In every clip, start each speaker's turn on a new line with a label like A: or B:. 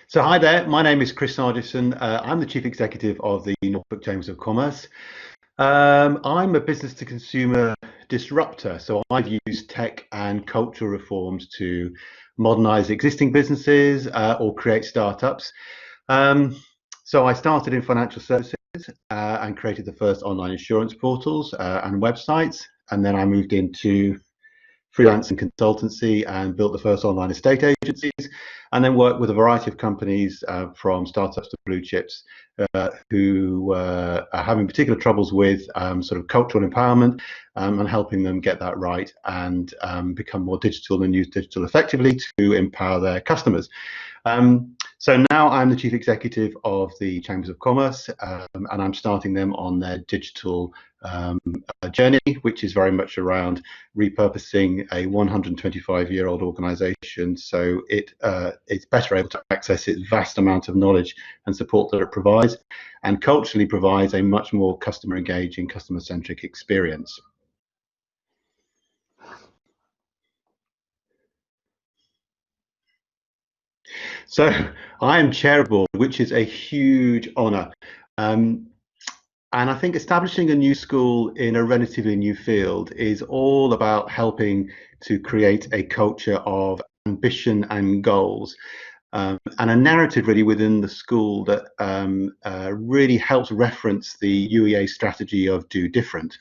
A: So hi there, my name is Chris Sargisson. I'm the Chief Executive of the Norfolk Chambers of Commerce. I'm a business to consumer disruptor, so I've used tech and cultural reforms to modernize existing businesses or create startups. Um, so I started in financial services and created the first online insurance portals and websites, and then I moved into freelance and consultancy and built the first online estate agencies, and then worked with a variety of companies from startups to blue chips who are having particular troubles with sort of cultural empowerment and helping them get that right and become more digital and use digital effectively to empower their customers. So now I'm the Chief Executive of the Chambers of Commerce, and I'm starting them on their digital journey, which is very much around repurposing a 125-year-old organization so it's better able to access its vast amount of knowledge and support that it provides, and culturally provides a much more customer engaging, customer-centric experience. So I am chair of the board, which is a huge honour. And I think establishing a new school in a relatively new field is all about helping to create a culture of ambition and goals, and a narrative really within the school that really helps reference the UEA strategy of do different.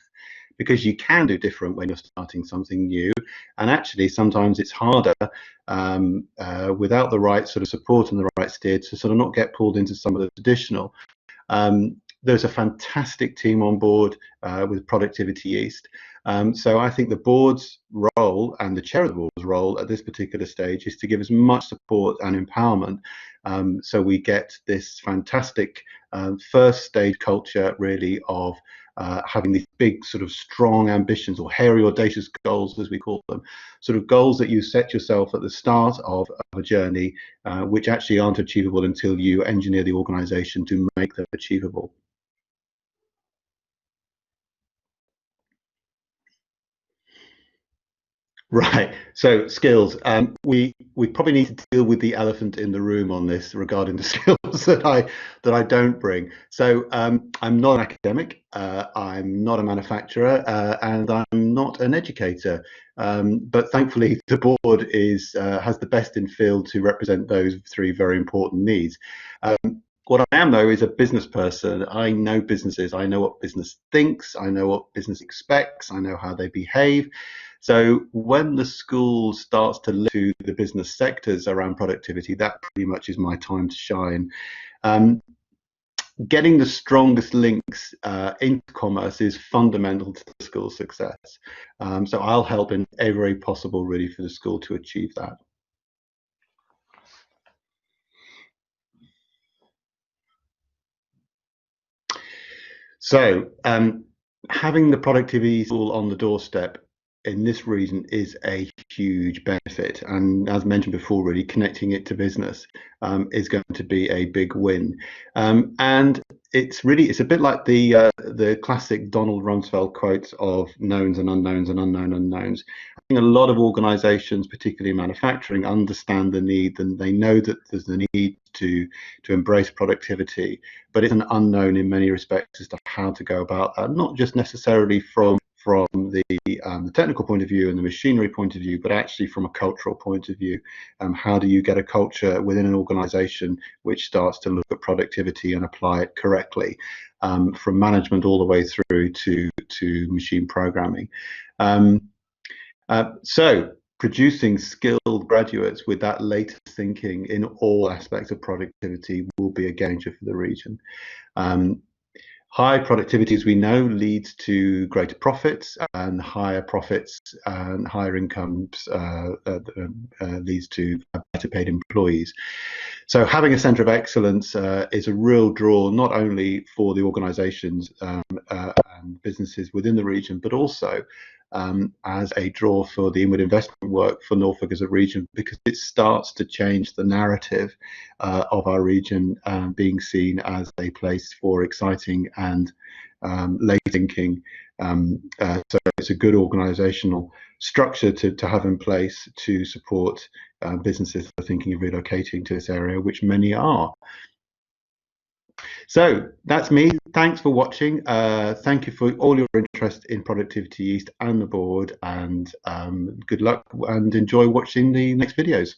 A: Because you can do different when you're starting something new, and actually sometimes it's harder without the right sort of support and the right steer to sort of not get pulled into some of the traditional. There's a fantastic team on board with Productivity East. So I think the board's role and the chair of the board's role at this particular stage is to give as much support and empowerment so we get this fantastic first stage culture really of having these big sort of strong ambitions, or hairy audacious goals as we call them, sort of goals that you set yourself at the start of a journey which actually aren't achievable until you engineer the organization to make them achievable. Right. So skills. We probably need to deal with the elephant in the room on this regarding the skills that I don't bring. So I'm not an academic. I'm not a manufacturer, and I'm not an educator. But thankfully, the board has the best in field to represent those three very important needs. What I am, though, is a business person. I know businesses. I know what business thinks. I know what business expects. I know how they behave. So when the school starts to look to the business sectors around productivity, that pretty much is my time to shine. Getting the strongest links into commerce is fundamental to the school's success. So I'll help in every way possible, really, for the school to achieve that. So having the productivity tool on the doorstep in this region is a huge benefit, and as mentioned before, really connecting it to business is going to be a big win. And it's a bit like the classic Donald Rumsfeld quotes of knowns and unknowns and unknown unknowns. I think a lot of organizations, particularly manufacturing, understand the need, and they know that there's the need to embrace productivity, but it's an unknown in many respects as to how to go about that, not just necessarily from the technical point of view and the machinery point of view, but actually from a cultural point of view. How do you get a culture within an organization which starts to look at productivity and apply it correctly, from management all the way through to machine programming? So producing skilled graduates with that latest thinking in all aspects of productivity will be a game changer for the region. High productivity, as we know, leads to greater profits, and higher profits and higher incomes leads to better paid employees. So having a centre of excellence is a real draw, not only for the organisations and businesses within the region, but also as a draw for the inward investment work for Norfolk as a region, because it starts to change the narrative of our region being seen as a place for exciting and late thinking. So it's a good organisational structure to have in place to support businesses are thinking of relocating to this area, which many are. So that's me. Thanks for watching. Thank you for all your interest in Productivity Yeast and the board, and good luck and enjoy watching the next videos.